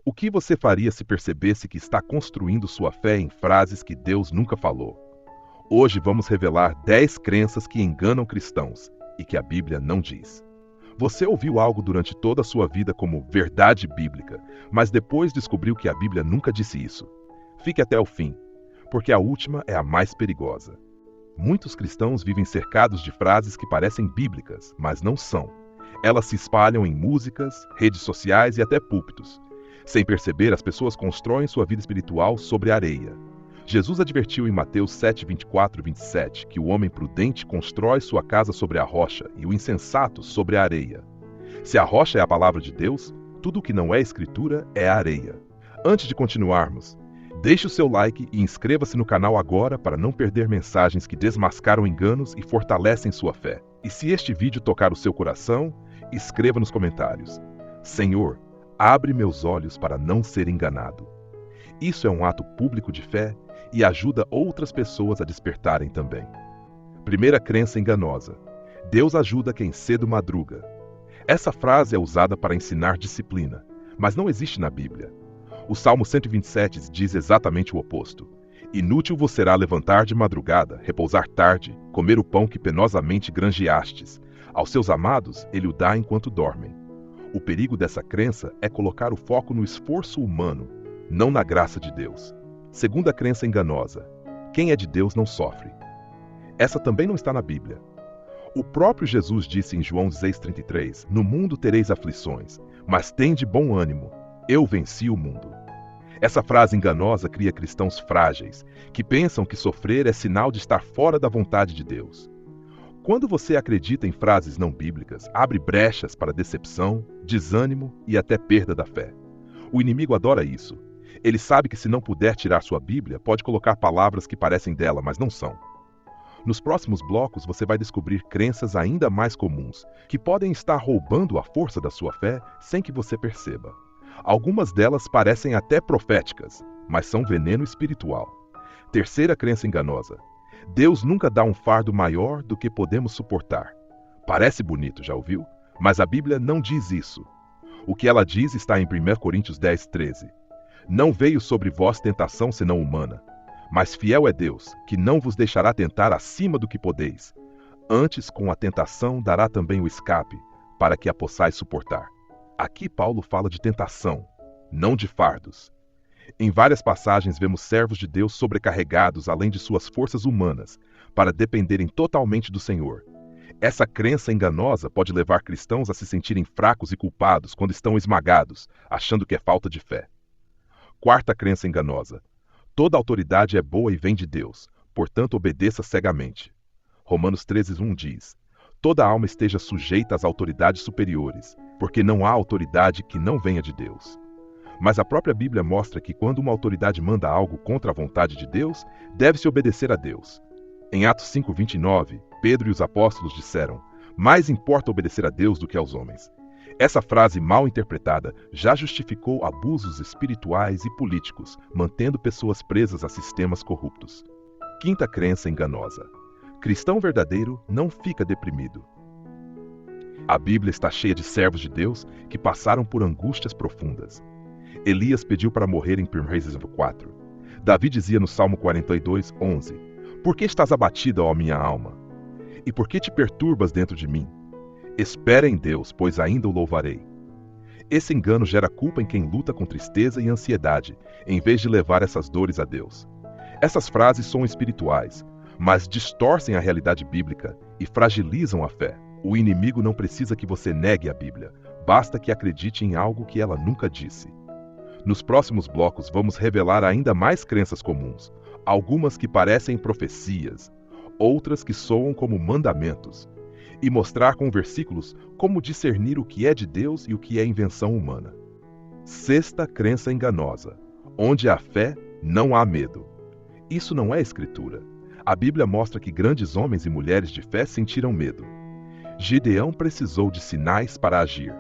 O que você faria se percebesse que está construindo sua fé em frases que Deus nunca falou? Hoje vamos revelar 10 crenças que enganam cristãos e que a Bíblia não diz. Você ouviu algo durante toda a sua vida como verdade bíblica, mas depois descobriu que a Bíblia nunca disse isso. Fique até o fim, porque a última é a mais perigosa. Muitos cristãos vivem cercados de frases que parecem bíblicas, mas não são. Elas se espalham em músicas, redes sociais e até púlpitos. Sem perceber, as pessoas constroem sua vida espiritual sobre areia. Jesus advertiu em Mateus 7, 24 e 27 que o homem prudente constrói sua casa sobre a rocha e o insensato sobre a areia. Se a rocha é a palavra de Deus, tudo o que não é escritura é areia. Antes de continuarmos, deixe o seu like e inscreva-se no canal agora para não perder mensagens que desmascaram enganos e fortalecem sua fé. E se este vídeo tocar o seu coração, escreva nos comentários: Senhor, abre meus olhos para não ser enganado. Isso é um ato público de fé e ajuda outras pessoas a despertarem também. Primeira crença enganosa: Deus ajuda quem cedo madruga. Essa frase é usada para ensinar disciplina, mas não existe na Bíblia. O Salmo 127 diz exatamente o oposto. Inútil vos será levantar de madrugada, repousar tarde, comer o pão que penosamente granjeastes. Aos seus amados ele o dá enquanto dormem. O perigo dessa crença é colocar o foco no esforço humano, não na graça de Deus. Segunda crença enganosa: quem é de Deus não sofre. Essa também não está na Bíblia. O próprio Jesus disse em João 16,33: No mundo tereis aflições, mas tende bom ânimo, eu venci o mundo. Essa frase enganosa cria cristãos frágeis, que pensam que sofrer é sinal de estar fora da vontade de Deus. Quando você acredita em frases não bíblicas, abre brechas para decepção, desânimo e até perda da fé. O inimigo adora isso. Ele sabe que se não puder tirar sua Bíblia, pode colocar palavras que parecem dela, mas não são. Nos próximos blocos você vai descobrir crenças ainda mais comuns, que podem estar roubando a força da sua fé sem que você perceba. Algumas delas parecem até proféticas, mas são veneno espiritual. Terceira crença enganosa: Deus nunca dá um fardo maior do que podemos suportar. Parece bonito, já ouviu? Mas a Bíblia não diz isso. O que ela diz está em 1 Coríntios 10, 13. Não veio sobre vós tentação senão humana, mas fiel é Deus, que não vos deixará tentar acima do que podeis. Antes, com a tentação, dará também o escape, para que a possais suportar. Aqui Paulo fala de tentação, não de fardos. Em várias passagens vemos servos de Deus sobrecarregados além de suas forças humanas, para dependerem totalmente do Senhor. Essa crença enganosa pode levar cristãos a se sentirem fracos e culpados quando estão esmagados, achando que é falta de fé. Quarta crença enganosa: toda autoridade é boa e vem de Deus, portanto obedeça cegamente. Romanos 13:1 diz: toda alma esteja sujeita às autoridades superiores, porque não há autoridade que não venha de Deus. Mas a própria Bíblia mostra que quando uma autoridade manda algo contra a vontade de Deus, deve-se obedecer a Deus. Em Atos 5:29, Pedro e os apóstolos disseram: mais importa obedecer a Deus do que aos homens. Essa frase mal interpretada já justificou abusos espirituais e políticos, mantendo pessoas presas a sistemas corruptos. Quinta crença enganosa: cristão verdadeiro não fica deprimido. A Bíblia está cheia de servos de Deus que passaram por angústias profundas. Elias pediu para morrer em 1 Reis 4. Davi dizia no Salmo 42:11: Por que estás abatida, ó minha alma? E por que te perturbas dentro de mim? Espera em Deus, pois ainda o louvarei. Esse engano gera culpa em quem luta com tristeza e ansiedade, em vez de levar essas dores a Deus. Essas frases são espirituais, mas distorcem a realidade bíblica e fragilizam a fé. O inimigo não precisa que você negue a Bíblia, basta que acredite em algo que ela nunca disse. Nos próximos blocos vamos revelar ainda mais crenças comuns, algumas que parecem profecias, outras que soam como mandamentos, e mostrar com versículos como discernir o que é de Deus e o que é invenção humana. Sexta crença enganosa: onde há fé, não há medo. Isso não é escritura. A Bíblia mostra que grandes homens e mulheres de fé sentiram medo. Gideão precisou de sinais para agir.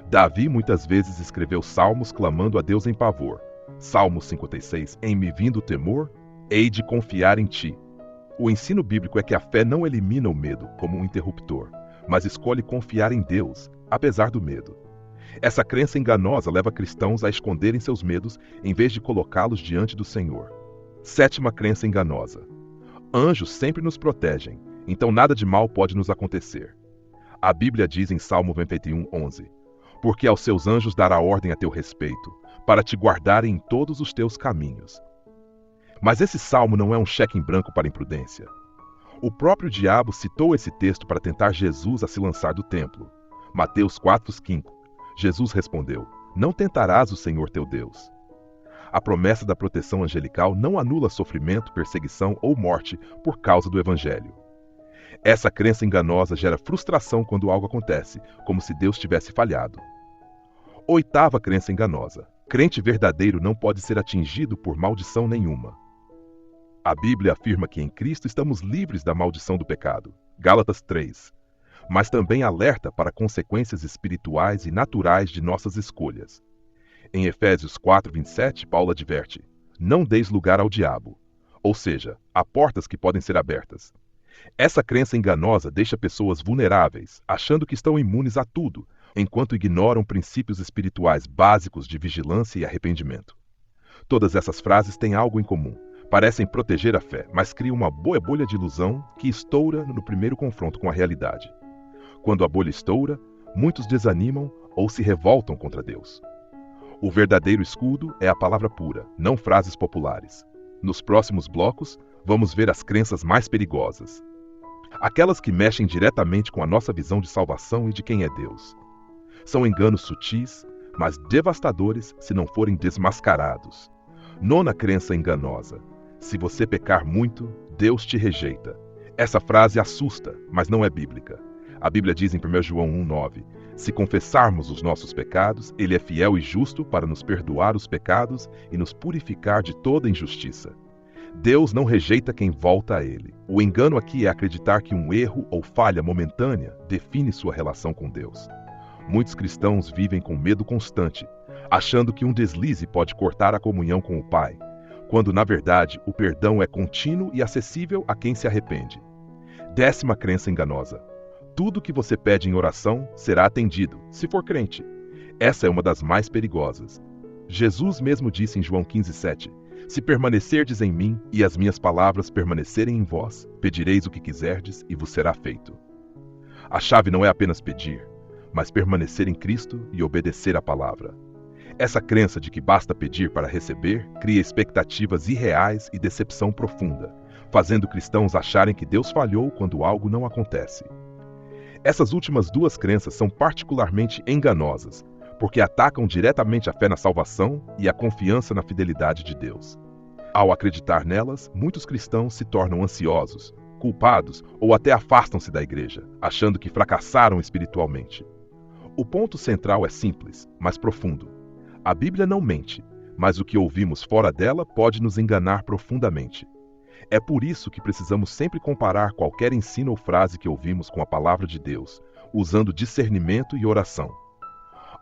Davi muitas vezes escreveu salmos clamando a Deus em pavor. Salmo 56, em me vindo o temor, hei de confiar em ti. O ensino bíblico é que a fé não elimina o medo como um interruptor, mas escolhe confiar em Deus, apesar do medo. Essa crença enganosa leva cristãos a esconderem seus medos em vez de colocá-los diante do Senhor. Sétima crença enganosa: anjos sempre nos protegem, então nada de mal pode nos acontecer. A Bíblia diz em Salmo 91:11: porque aos seus anjos dará ordem a teu respeito, para te guardarem em todos os teus caminhos. Mas esse salmo não é um cheque em branco para a imprudência. O próprio diabo citou esse texto para tentar Jesus a se lançar do templo. Mateus 4:5. Jesus respondeu: não tentarás o Senhor teu Deus. A promessa da proteção angelical não anula sofrimento, perseguição ou morte por causa do Evangelho. Essa crença enganosa gera frustração quando algo acontece, como se Deus tivesse falhado. Oitava crença enganosa: crente verdadeiro não pode ser atingido por maldição nenhuma. A Bíblia afirma que em Cristo estamos livres da maldição do pecado. Gálatas 3. Mas também alerta para consequências espirituais e naturais de nossas escolhas. Em Efésios 4:27, Paulo adverte: não deis lugar ao diabo. Ou seja, há portas que podem ser abertas. Essa crença enganosa deixa pessoas vulneráveis, achando que estão imunes a tudo, enquanto ignoram princípios espirituais básicos de vigilância e arrependimento. Todas essas frases têm algo em comum. Parecem proteger a fé, mas criam uma boa bolha de ilusão que estoura no primeiro confronto com a realidade. Quando a bolha estoura, muitos desanimam ou se revoltam contra Deus. O verdadeiro escudo é a palavra pura, não frases populares. Nos próximos blocos, vamos ver as crenças mais perigosas. Aquelas que mexem diretamente com a nossa visão de salvação e de quem é Deus. São enganos sutis, mas devastadores se não forem desmascarados. Nona crença enganosa: se você pecar muito, Deus te rejeita. Essa frase assusta, mas não é bíblica. A Bíblia diz em 1 João 1:9: se confessarmos os nossos pecados, Ele é fiel e justo para nos perdoar os pecados e nos purificar de toda injustiça. Deus não rejeita quem volta a Ele. O engano aqui é acreditar que um erro ou falha momentânea define sua relação com Deus. Muitos cristãos vivem com medo constante, achando que um deslize pode cortar a comunhão com o Pai, quando na verdade o perdão é contínuo e acessível a quem se arrepende. Décima crença enganosa: tudo que você pede em oração será atendido, se for crente. Essa é uma das mais perigosas. Jesus mesmo disse em João 15:7: se permanecerdes em mim e as minhas palavras permanecerem em vós, pedireis o que quiserdes e vos será feito. A chave não é apenas pedir, mas permanecer em Cristo e obedecer à palavra. Essa crença de que basta pedir para receber cria expectativas irreais e decepção profunda, fazendo cristãos acharem que Deus falhou quando algo não acontece. Essas últimas duas crenças são particularmente enganosas, porque atacam diretamente a fé na salvação e a confiança na fidelidade de Deus. Ao acreditar nelas, muitos cristãos se tornam ansiosos, culpados ou até afastam-se da igreja, achando que fracassaram espiritualmente. O ponto central é simples, mas profundo. A Bíblia não mente, mas o que ouvimos fora dela pode nos enganar profundamente. É por isso que precisamos sempre comparar qualquer ensino ou frase que ouvimos com a palavra de Deus, usando discernimento e oração.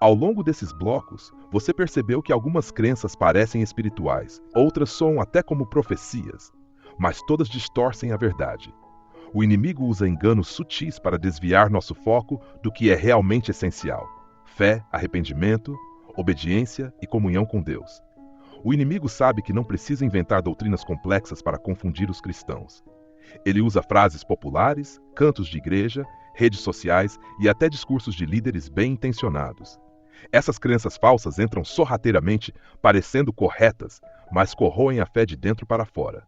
Ao longo desses blocos, você percebeu que algumas crenças parecem espirituais, outras soam até como profecias, mas todas distorcem a verdade. O inimigo usa enganos sutis para desviar nosso foco do que é realmente essencial: fé, arrependimento, obediência e comunhão com Deus. O inimigo sabe que não precisa inventar doutrinas complexas para confundir os cristãos. Ele usa frases populares, cantos de igreja, redes sociais e até discursos de líderes bem-intencionados. Essas crenças falsas entram sorrateiramente, parecendo corretas, mas corroem a fé de dentro para fora.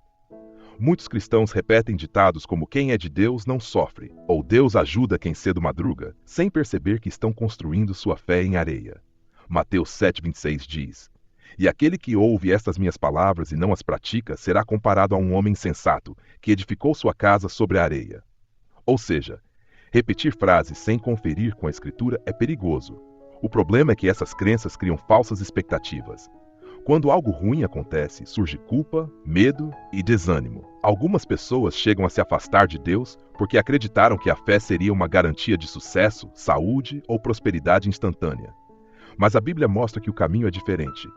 Muitos cristãos repetem ditados como quem é de Deus não sofre, ou Deus ajuda quem cedo madruga, sem perceber que estão construindo sua fé em areia. Mateus 7:26 diz: e aquele que ouve estas minhas palavras e não as pratica será comparado a um homem insensato, que edificou sua casa sobre a areia. Ou seja, repetir frases sem conferir com a Escritura é perigoso. O problema é que essas crenças criam falsas expectativas. Quando algo ruim acontece, surge culpa, medo e desânimo. Algumas pessoas chegam a se afastar de Deus porque acreditaram que a fé seria uma garantia de sucesso, saúde ou prosperidade instantânea. Mas a Bíblia mostra que o caminho é diferente.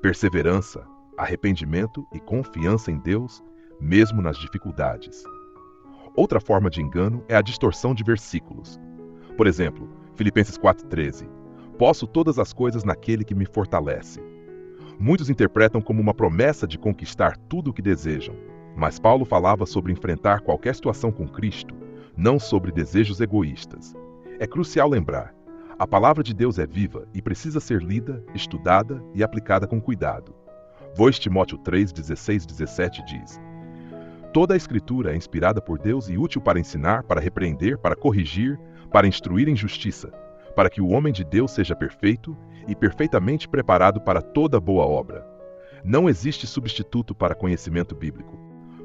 Perseverança, arrependimento e confiança em Deus, mesmo nas dificuldades. Outra forma de engano é a distorção de versículos. Por exemplo, Filipenses 4:13. Posso todas as coisas naquele que me fortalece. Muitos interpretam como uma promessa de conquistar tudo o que desejam, mas Paulo falava sobre enfrentar qualquer situação com Cristo, não sobre desejos egoístas. É crucial lembrar: a palavra de Deus é viva e precisa ser lida, estudada e aplicada com cuidado. 2 Timóteo 3, 16 e 17 diz: Toda a Escritura é inspirada por Deus e útil para ensinar, para repreender, para corrigir, para instruir em justiça, para que o homem de Deus seja perfeito e perfeitamente preparado para toda boa obra. Não existe substituto para conhecimento bíblico.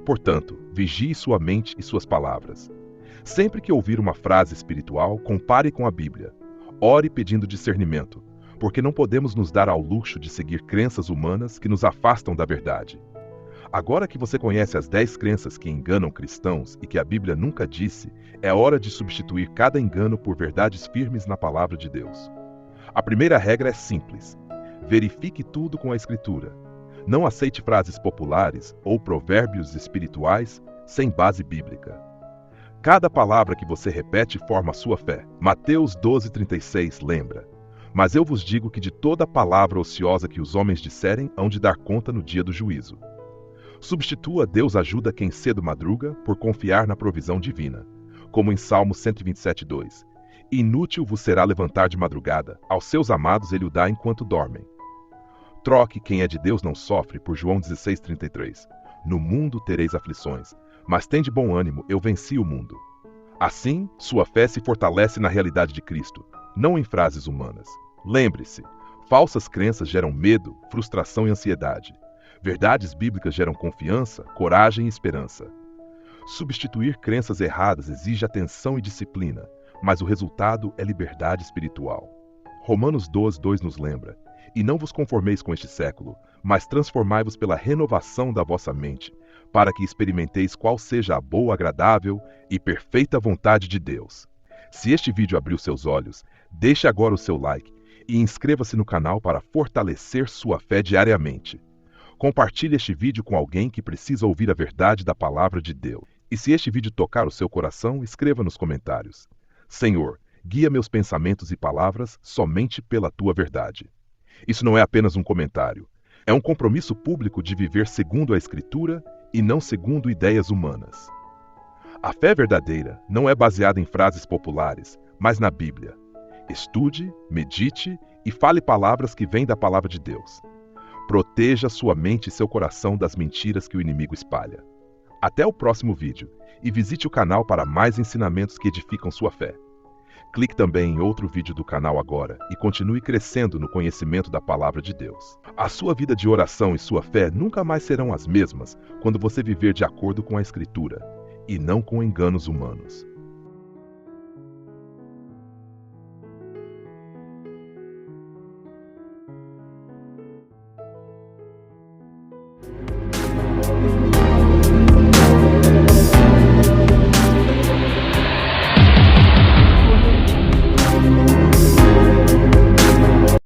Portanto, vigie sua mente e suas palavras. Sempre que ouvir uma frase espiritual, compare com a Bíblia. Ore pedindo discernimento, porque não podemos nos dar ao luxo de seguir crenças humanas que nos afastam da verdade. Agora que você conhece as 10 crenças que enganam cristãos e que a Bíblia nunca disse, é hora de substituir cada engano por verdades firmes na palavra de Deus. A primeira regra é simples: verifique tudo com a Escritura. Não aceite frases populares ou provérbios espirituais sem base bíblica. Cada palavra que você repete forma a sua fé. Mateus 12:36 lembra: Mas eu vos digo que de toda palavra ociosa que os homens disserem, hão de dar conta no dia do juízo. Substitua Deus ajuda quem cedo madruga por confiar na provisão divina, como em Salmo 127:2. Inútil vos será levantar de madrugada, aos seus amados ele o dá enquanto dormem. Troque quem é de Deus não sofre por João 16:33. No mundo tereis aflições, mas tende bom ânimo, eu venci o mundo. Assim, sua fé se fortalece na realidade de Cristo, não em frases humanas. Lembre-se, falsas crenças geram medo, frustração e ansiedade. Verdades bíblicas geram confiança, coragem e esperança. Substituir crenças erradas exige atenção e disciplina, mas o resultado é liberdade espiritual. Romanos 12:2 nos lembra: E não vos conformeis com este século, mas transformai-vos pela renovação da vossa mente, para que experimenteis qual seja a boa, agradável e perfeita vontade de Deus. Se este vídeo abriu seus olhos, deixe agora o seu like e inscreva-se no canal para fortalecer sua fé diariamente. Compartilhe este vídeo com alguém que precisa ouvir a verdade da palavra de Deus. E se este vídeo tocar o seu coração, escreva nos comentários: Senhor, guia meus pensamentos e palavras somente pela tua verdade. Isso não é apenas um comentário. É um compromisso público de viver segundo a Escritura e não segundo ideias humanas. A fé verdadeira não é baseada em frases populares, mas na Bíblia. Estude, medite e fale palavras que vêm da palavra de Deus. Proteja sua mente e seu coração das mentiras que o inimigo espalha. Até o próximo vídeo e visite o canal para mais ensinamentos que edificam sua fé. Clique também em outro vídeo do canal agora e continue crescendo no conhecimento da palavra de Deus. A sua vida de oração e sua fé nunca mais serão as mesmas quando você viver de acordo com a Escritura e não com enganos humanos.